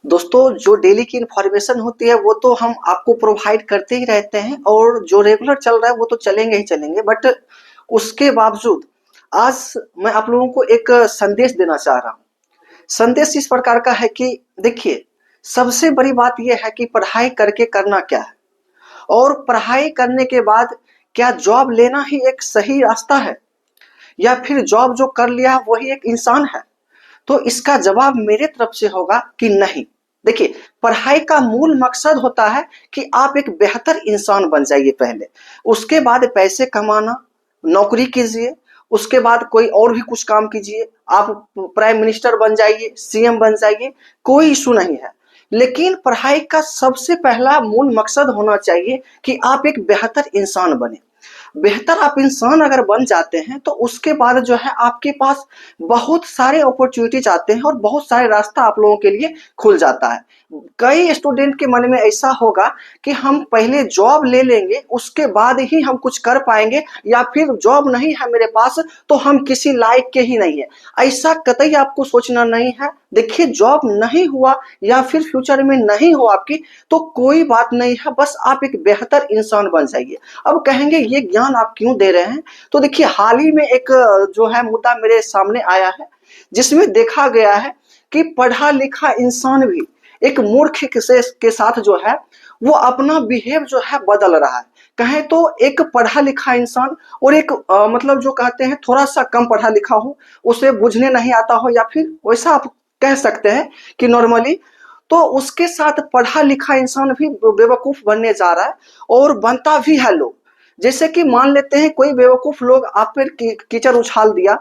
दोस्तों, जो डेली की इन्फॉर्मेशन होती है वो तो हम आपको प्रोवाइड करते ही रहते हैं और जो रेगुलर चल रहा है वो तो चलेंगे ही चलेंगे। बट उसके बावजूद आज मैं आप लोगों को एक संदेश देना चाह रहा हूँ। संदेश इस प्रकार का है कि देखिए, सबसे बड़ी बात यह है कि पढ़ाई करके करना क्या है, और पढ़ाई करने के बाद क्या जॉब लेना ही एक सही रास्ता है, या फिर जॉब जो कर लिया वही एक इंसान है। तो इसका जवाब मेरे तरफ से होगा कि नहीं। देखिए, पढ़ाई का मूल मकसद होता है कि आप एक बेहतर इंसान बन जाइए पहले, उसके बाद पैसे कमाना, नौकरी कीजिए, उसके बाद कोई और भी कुछ काम कीजिए, आप प्राइम मिनिस्टर बन जाइए, सीएम बन जाइए, कोई इशू नहीं है। लेकिन पढ़ाई का सबसे पहला मूल मकसद होना चाहिए कि आप एक बेहतर इंसान बने। बेहतर आप इंसान अगर बन जाते हैं तो उसके बाद जो है आपके पास बहुत सारे अपॉर्चुनिटीज आते हैं और बहुत सारे रास्ता आप लोगों के लिए खुल जाता है। कई स्टूडेंट के मन में ऐसा होगा कि हम पहले जॉब ले लेंगे, उसके बाद ही हम कुछ कर पाएंगे, या फिर जॉब नहीं है मेरे पास तो हम किसी लायक के ही नहीं है। ऐसा कतई आपको सोचना नहीं है। देखिए, जॉब नहीं हुआ या फिर फ्यूचर में नहीं हो आपकी तो कोई बात नहीं है, बस आप एक बेहतर इंसान बन जाइए। अब कहेंगे ये ज्ञान आप क्यों दे रहे हैं? तो देखिए, हाल ही में एक जो है मुद्दा मेरे सामने आया है, जिसमें देखा गया है कि पढ़ा लिखा इंसान भी एक मूर्ख के साथ जो है वो अपना बिहेव जो है बदल रहा है। कहें तो एक पढ़ा लिखा इंसान और एक मतलब जो कहते हैं थोड़ा सा कम पढ़ा लिखा हो, उसे बुझने नहीं आता हो, या फिर वैसा आप कह सकते हैं कि नॉर्मली, तो उसके साथ पढ़ा लिखा इंसान भी बेवकूफ बनने जा रहा है और बनता भी है लोग। जैसे कि मान लेते हैं कोई बेवकूफ लोग आप पर कीचड़ उछाल दिया,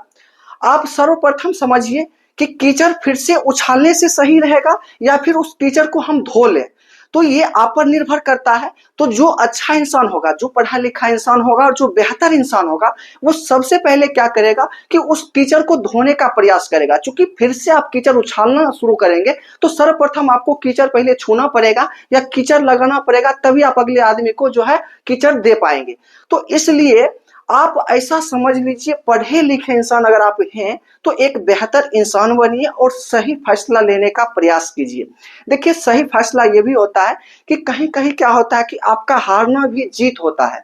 आप सर्वप्रथम समझिए कि कीचड़ फिर से उछालने से सही रहेगा या फिर उस कीचड़ को हम धो लें, तो ये आप पर निर्भर करता है। तो जो अच्छा इंसान होगा, जो पढ़ा लिखा इंसान होगा और जो बेहतर इंसान होगा, वो सबसे पहले क्या करेगा कि उस कीचड़ को धोने का प्रयास करेगा। क्योंकि फिर से आप कीचड़ उछालना शुरू करेंगे तो सर्वप्रथम आपको कीचड़ पहले छूना पड़ेगा या कीचड़ लगाना पड़ेगा, तभी आप अगले आदमी को जो है कीचड़ दे पाएंगे। तो इसलिए आप ऐसा समझ लीजिए, पढ़े लिखे इंसान अगर आप हैं तो एक बेहतर इंसान बनिए और सही फैसला लेने का प्रयास कीजिए। देखिए, सही फैसला ये भी होता है कि कहीं कहीं क्या होता है कि आपका हारना भी जीत होता है।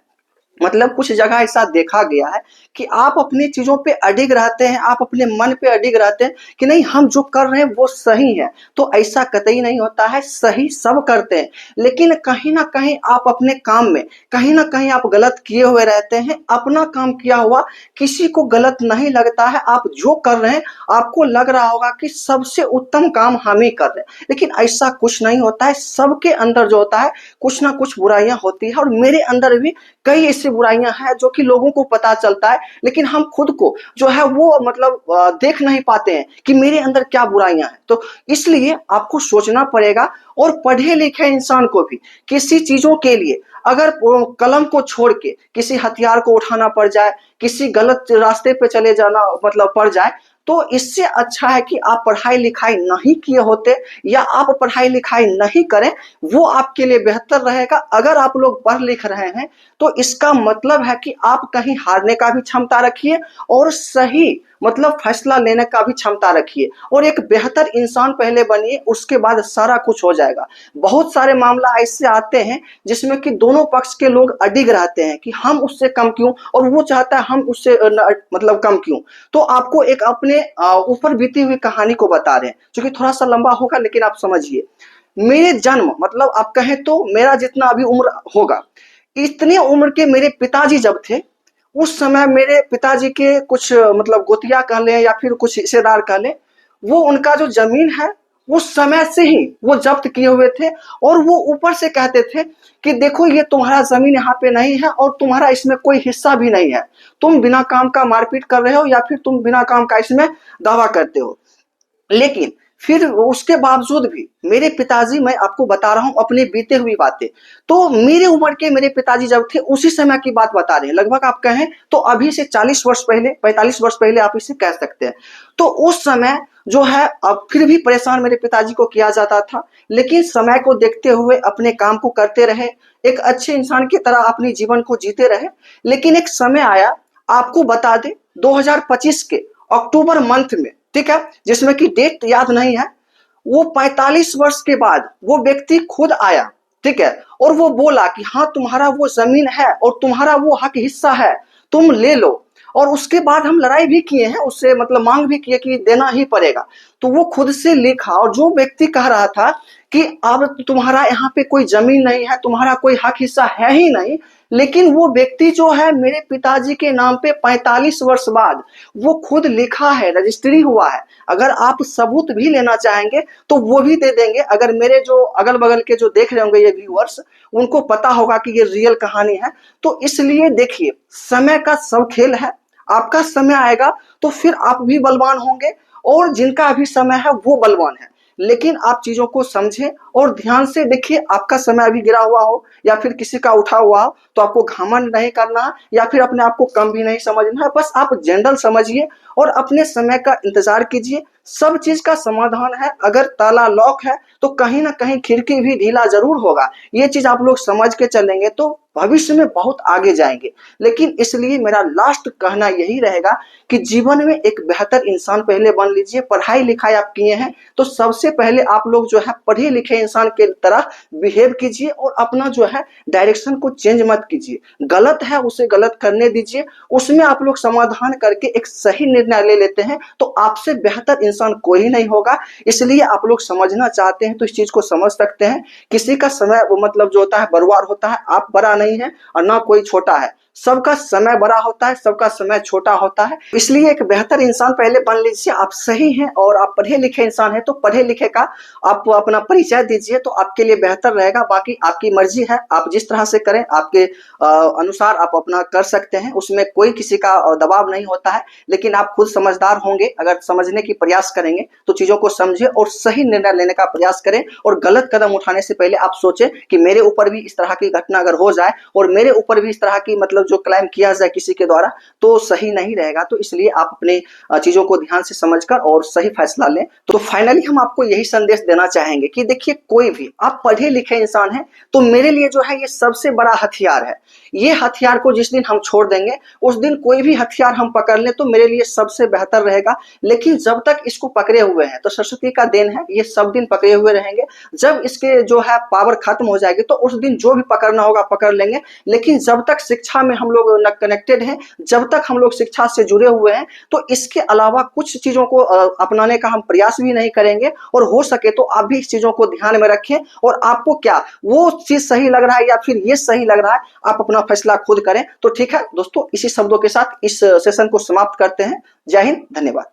मतलब कुछ जगह ऐसा देखा गया है कि आप अपनी चीजों पे अडिग रहते हैं, आप अपने मन पे अडिग रहते हैं कि नहीं हम जो कर रहे हैं वो सही है, तो ऐसा कतई नहीं होता है। सही सब करते हैं, लेकिन कहीं ना कहीं आप अपने काम में कहीं ना कहीं आप गलत किए हुए रहते हैं। अपना काम किया हुआ किसी को गलत नहीं लगता है। आप जो कर रहे हैं आपको लग रहा होगा कि सबसे उत्तम काम हम ही कर रहे हैं, लेकिन ऐसा कुछ नहीं होता है। सबके अंदर जो होता है कुछ ना कुछ बुराइयां होती है, और मेरे अंदर भी कई ऐसी बुराइयां हैं जो कि लोगों को पता चलता है, लेकिन हम खुद को जो है वो मतलब देख नहीं पाते हैं कि मेरे अंदर क्या बुराइयां हैं। तो इसलिए आपको सोचना पड़ेगा। और पढ़े लिखे इंसान को भी किसी चीजों के लिए अगर कलम को छोड़ के किसी हथियार को उठाना पड़ जाए, किसी गलत रास्ते पे चले जाना मतलब पड़ जाए, तो इससे अच्छा है कि आप पढ़ाई लिखाई नहीं किए होते या आप पढ़ाई लिखाई नहीं करें, वो आपके लिए बेहतर रहेगा। अगर आप लोग पढ़ लिख रहे हैं तो इसका मतलब है कि आप कहीं हारने का भी क्षमता रखिए और सही मतलब फैसला लेने का भी क्षमता रखिए, और एक बेहतर इंसान पहले बनिए, उसके बाद सारा कुछ हो जाएगा। बहुत सारे मामला ऐसे आते हैं जिसमें कि दोनों पक्ष के लोग अडिग रहते हैं कि हम उससे कम क्यों, और वो चाहता है हम उससे मतलब कम क्यों। तो आपको एक अपने ऊपर बीती हुई कहानी को बता रहे हैं, जो कि थोड़ा सा लंबा होगा, लेकिन आप समझिए। मेरे जन्म मतलब आप कहें तो मेरा जितना अभी उम्र होगा, इतने उम्र के मेरे पिताजी जब थे, उस समय मेरे पिताजी के कुछ मतलब गोतिया कह लें या फिर कुछ हिस्सेदार कह लें, वो उनका जो जमीन है उस समय से ही वो जब्त किए हुए थे। और वो ऊपर से कहते थे कि देखो ये तुम्हारा जमीन यहाँ पे नहीं है और तुम्हारा इसमें कोई हिस्सा भी नहीं है, तुम बिना काम का मारपीट कर रहे हो या फिर तुम बिना काम का इसमें दावा करते हो। लेकिन फिर उसके बावजूद भी मेरे पिताजी, मैं आपको बता रहा हूं अपने बीते हुई बातें, तो मेरे उम्र के मेरे पिताजी जब थे उसी समय की बात बता रहे हैं। लगभग आप कहें तो अभी से 40 वर्ष पहले, 45 वर्ष पहले आप इसे कह सकते हैं। तो उस समय जो है अब फिर भी परेशान मेरे पिताजी को किया जाता था, लेकिन समय को देखते हुए अपने काम को करते रहे, एक अच्छे इंसान की तरह अपने जीवन को जीते रहे। लेकिन एक समय आया, आपको बता दें 2025 के अक्टूबर मंथ में, ठीक है, जिसमें कि डेट याद नहीं है, वो 45 वर्ष के बाद वो व्यक्ति खुद आया, ठीक है, और वो बोला कि हाँ तुम्हारा वो जमीन है और तुम्हारा वो हक हिस्सा है, तुम ले लो। और उसके बाद हम लड़ाई भी किए हैं उससे, मतलब मांग भी किए कि देना ही पड़ेगा। तो वो खुद से लिखा, और जो व्यक्ति कह रहा था कि अब तुम्हारा यहाँ पे कोई जमीन नहीं है, तुम्हारा कोई हक हिस्सा है ही नहीं, लेकिन वो व्यक्ति जो है मेरे पिताजी के नाम पे 45 वर्ष बाद वो खुद लिखा है, रजिस्ट्री हुआ है। अगर आप सबूत भी लेना चाहेंगे तो वो भी दे देंगे। अगर मेरे जो अगल बगल के जो देख रहे होंगे ये व्यूअर्स, उनको पता होगा कि ये रियल कहानी है। तो इसलिए देखिए, समय का सब खेल है, आपका समय आएगा तो फिर आप भी बलवान होंगे, और जिनका अभी समय है वो बलवान है। लेकिन आप चीजों को समझें और ध्यान से देखिए, आपका समय अभी गिरा हुआ हो या फिर किसी का उठा हुआ हो तो आपको घमंड नहीं करना या फिर अपने आप को कम भी नहीं समझना है। बस आप जनरल समझिए और अपने समय का इंतजार कीजिए। सब चीज का समाधान है। अगर ताला लॉक है तो कहीं ना कहीं खिड़की भी ढीला जरूर होगा। ये चीज आप लोग समझ के चलेंगे तो भविष्य में बहुत आगे जाएंगे। लेकिन इसलिए मेरा लास्ट कहना यही रहेगा कि जीवन में एक बेहतर इंसान पहले बन लीजिए। पढ़ाई लिखाई आप किए हैं तो सबसे पहले आप लोग जो है पढ़े लिखे इंसान के तरह बिहेव कीजिए और अपना जो है डायरेक्शन को चेंज मत कीजिए। गलत है उसे गलत करने दीजिए, उसमें आप लोग समाधान करके एक सही निर्णय ले लेते हैं तो आपसे बेहतर इंसान कोई नहीं होगा। इसलिए आप लोग समझना चाहते हैं तो इस चीज को समझ सकते हैं। किसी का समय वो मतलब जो होता है बर्बाद होता है। आप बड़ा नहीं है और ना कोई छोटा है, सबका समय बड़ा होता है, सबका समय छोटा होता है। इसलिए एक बेहतर इंसान पहले बन लीजिए। आप सही हैं और आप पढ़े लिखे इंसान हैं तो पढ़े लिखे का आप अपना परिचय दीजिए तो आपके लिए बेहतर रहेगा। बाकी आपकी मर्जी है, आप जिस तरह से करें आपके अनुसार आप अपना कर सकते हैं, उसमें कोई किसी का दबाव नहीं होता है। लेकिन आप खुद समझदार होंगे, अगर समझने की प्रयास करेंगे तो चीजों को समझे और सही निर्णय लेने का प्रयास करें। और गलत कदम उठाने से पहले आप सोचें कि मेरे ऊपर भी इस तरह की घटना अगर हो जाए और मेरे ऊपर भी इस तरह की मतलब जो क्लाइम किया जाए किसी के द्वारा तो सही नहीं रहेगा। तो इसलिए आप अपने चीजों को ध्यान से समझकर और सही फैसला लें। तो फाइनली हम आपको यही संदेश देना चाहेंगे कि देखिए, कोई भी आप पढ़े लिखे इंसान हैं तो मेरे लिए जो है ये सबसे बड़ा हथियार है। ये हथियार को जिस दिन हम छोड़ देंगे उस दिन कोई भी हथियार हम पकड़ लें तो मेरे लिए सबसे बेहतर रहेगा। लेकिन जब तक इसको पकड़े हुए हैं तो सरस्वती का देन है, ये सब दिन पकड़े हुए रहेंगे। जब इसके जो है पावर खत्म हो जाएगी तो उस दिन जो भी पकड़ना होगा पकड़ लेंगे। लेकिन जब तक शिक्षा में हम लोग कनेक्टेड हैं, जब तक हम लोग शिक्षा से जुड़े हुए हैं तो इसके अलावा कुछ चीजों को अपनाने का हम प्रयास भी नहीं करेंगे। और हो सके तो आप भी इस चीजों को ध्यान में रखें और आपको क्या वो चीज सही लग रहा है या फिर ये सही लग रहा है, आप अपना फैसला खुद करें। तो ठीक है दोस्तों, इसी शब्दों के साथ इस सेशन को समाप्त करते हैं। जय हिंद, धन्यवाद।